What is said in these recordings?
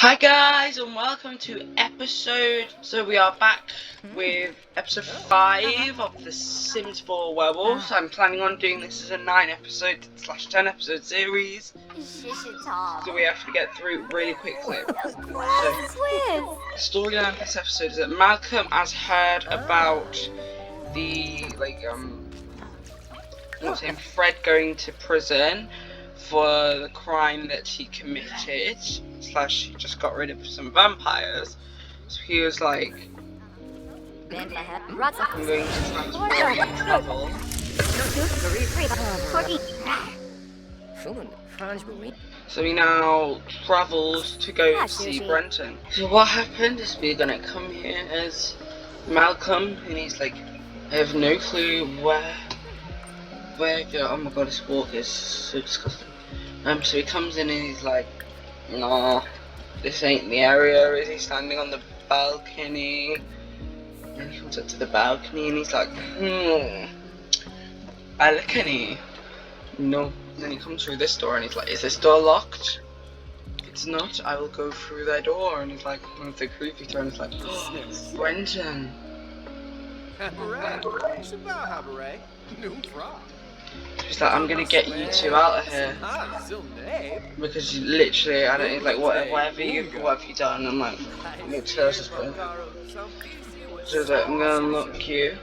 Hi guys, and welcome to so we are back with episode 5 of the Sims 4 Werewolves. I'm planning on doing this as a 9-episode / 10-episode series, so we have to get through really quickly. So, the storyline of this episode is that Malcolm has heard about the, Fred going to prison for the crime that he committed / he just got rid of some vampires. So he was like, I'm going to transport and travel. So he now travels to go see Brenton. So what happened is we're gonna come here as Malcolm, and he's like, I have no clue where oh my god, this walk is so disgusting. So he comes in and he's like, nah, this ain't the area. Is he standing on the balcony? And he comes up to the balcony and he's like, balcony. No. And then he comes through this door and he's like, is this door locked? It's not. I will go through that door. And he's like, one of the creepy turns like, oh, Brenton. She's like, I'm gonna get you two out of here because you literally, I don't like what have you done? I'm like, just put. She's like, I'm gonna unlock you.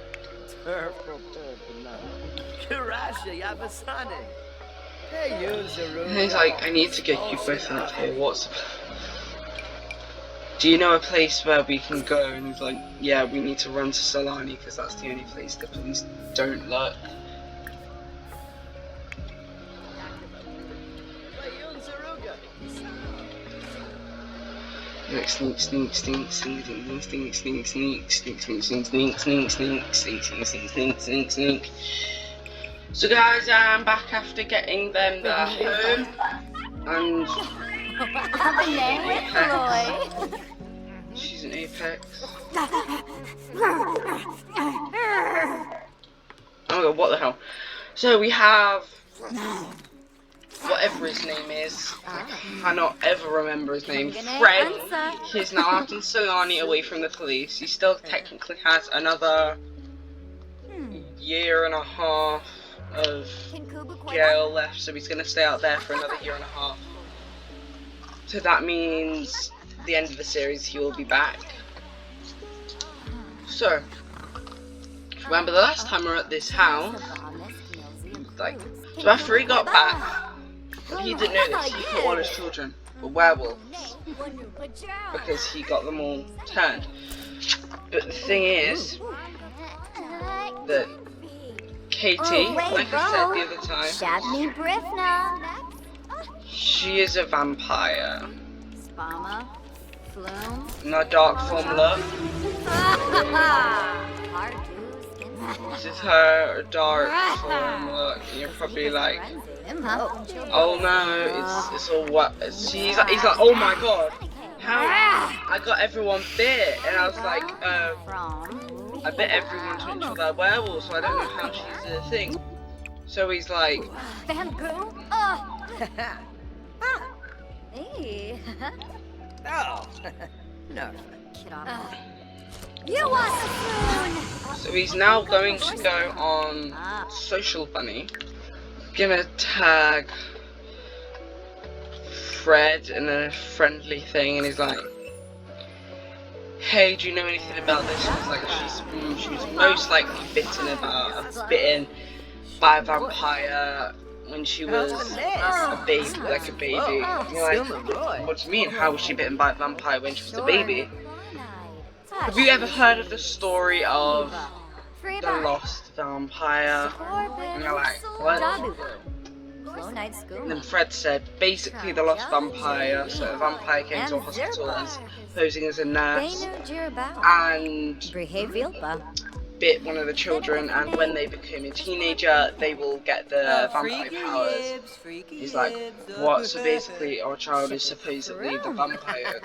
And he's like, I need to get you both out of here. Do you know a place where we can go? And he's like, yeah, we need to run to Solani because that's the only place the police don't look. Like sneak. So guys, I'm back after getting them their home, and she's an apex. Oh my god, what the hell? So we have whatever his name is, I cannot ever remember his name, Fred. He's now out in Solani away from the police. He still technically has another year and a half of jail left, so he's going to stay out there for another year and a half. So that means at the end of the series he will be back. So, remember the last time we were at this house, so after he got back, he didn't know this, he thought all his children were werewolves because he got them all turned. But the thing is that Katie, like I said the other time, she is a vampire. Not dark form love. This is her dark form look, and you're probably like, oh no, it's all what? He's like, oh my god, how? I got everyone bit, and I was like, I bit everyone until they're werewolves, so I don't know how she's a thing. So he's like, oh, no. So he's now going to go on Social Bunny. Gonna tag Fred in a friendly thing, and he's like, hey, do you know anything about this? She's like, she's most likely bitten by a vampire when she was a baby, like a baby. And you're like, what do you mean? How was she bitten by a vampire when she was a baby? Have you ever heard of the story of the lost vampire? And you're like, what? And then Fred said, basically the lost vampire, so a vampire came to a hospital as posing as a nurse and bit one of the children, and when they become a teenager they will get the vampire powers. He's like, what? So basically our child is supposedly the vampire.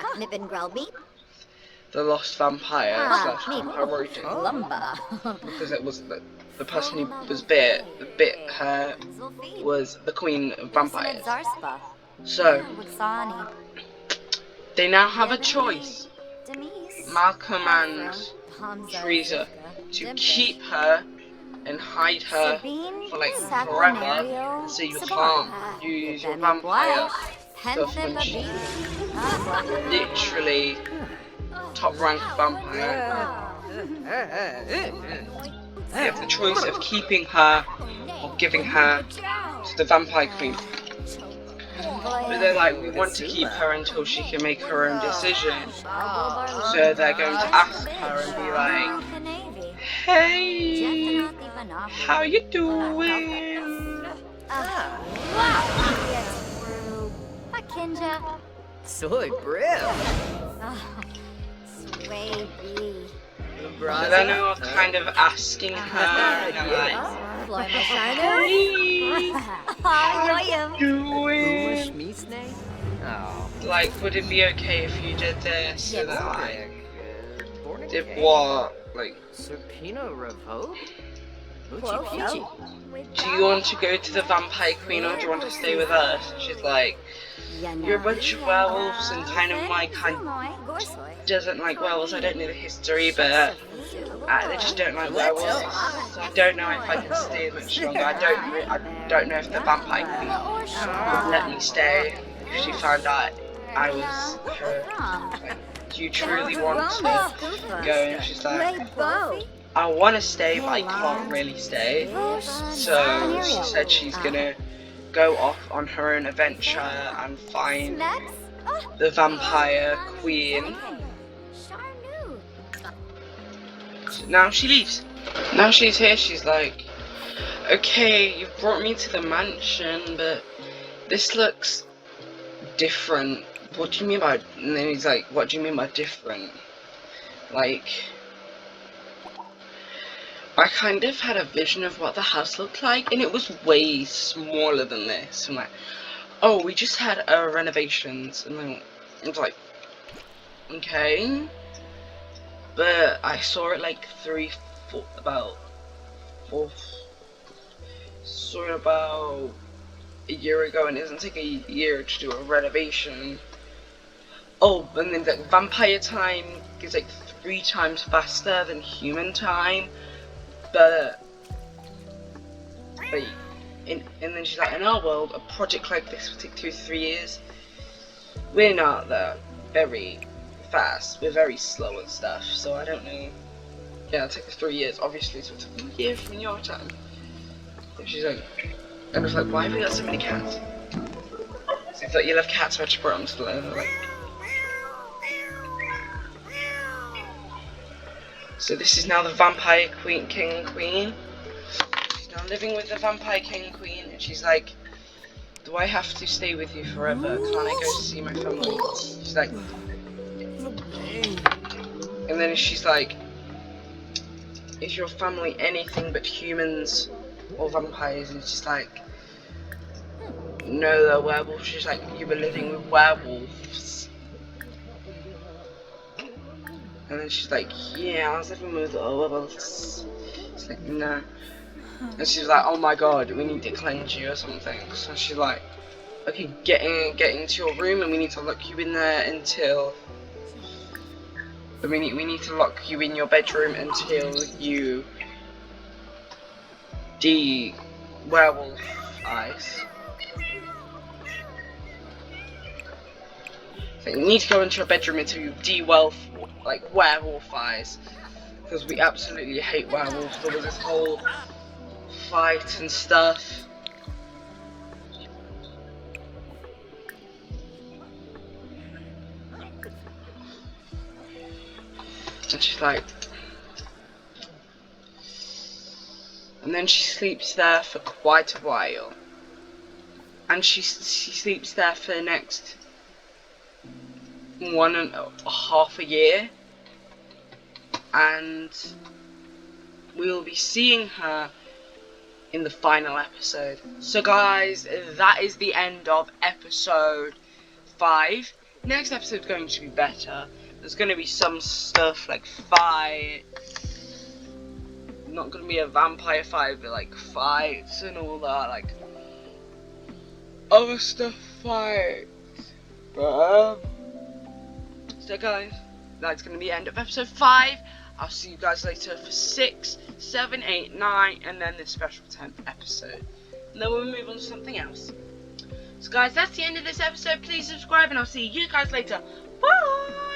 The lost vampire / vampire rotten, because it was the person who was bit her was the queen of vampires. So They now have a choice, Malcolm and Teresa, to keep her and hide her for like forever, so you can't use your vampire stuff when she's literally top rank vampire. They have the choice of keeping her or giving her to the vampire queen. But they're like, we want to keep her until she can make her own decision. So they're going to ask her and be like, hey, how you doing? Soy brew. So they're now kind of asking her, and I'm like, hey, how you doing? Like, would it be okay if you did this? And I'm like, did what? Like, do you want to go to the vampire queen or do you want to stay with us? And she's like, you're a bunch of werewolves and kind of my kind doesn't like werewolves. I don't know the history, but they just don't like werewolves. So I don't know if I can stay much longer. I don't know if the vampire queen would let me stay if she found out I was her. Like, do you truly want to go? And she's like, I want to stay, but I can't really stay. So she said she's gonna go off on her own adventure and find the vampire queen. So now she leaves. Now she's here, she's like, okay, you've brought me to the mansion, but this looks different. What do you mean by, and then he's like, what do you mean by different? Like, I kind of had a vision of what the house looked like, and it was way smaller than this. I'm like, oh, we just had renovations, and then it was like, okay. But I saw it like saw it about a year ago, and it doesn't take a year to do a renovation. Oh, and then like vampire time is like 3 times faster than human time. But and then she's like, in our world, a project like this would take 2 to 3 years. We're not that very fast. We're very slow and stuff. So I don't know. Yeah, it took us 3 years, obviously. So it took a year from your time. And she's like, and I was like, why have we got so many cats? So I thought you love cats, so I just brought them to the like. So this is now the vampire queen, king and queen. She's now living with the vampire king and queen, and she's like, do I have to stay with you forever? Can't I go to see my family? She's like, and then she's like, is your family anything but humans or vampires? And she's like, no, they're werewolves. She's like, you were living with werewolves. And then she's like, yeah, I was living with werewolves. It's like, no. And she's like, oh my god, we need to cleanse you or something. So she's like, okay, get into your room, and we need to lock you in there until... we need to lock you in your bedroom until you de-werewolf eyes. So you need to go into your bedroom until you de-werewolf, like, werewolf eyes. Because we absolutely hate werewolves. There was this whole fight and stuff. And she's like, and then she sleeps there for quite a while, and she sleeps there for the next 1.5 years, and we'll be seeing her in the final episode. So guys, that is the end of episode 5. Next episode is going to be better. There's going to be some stuff like fights. Not going to be a vampire fight, but like fights and all that, like other stuff fights. But So guys, that's going to be the end of episode 5. I'll see you guys later for 6, 7, 8, 9, and then this special 10th episode. And then we'll move on to something else. So guys, that's the end of this episode. Please subscribe, and I'll see you guys later. Bye!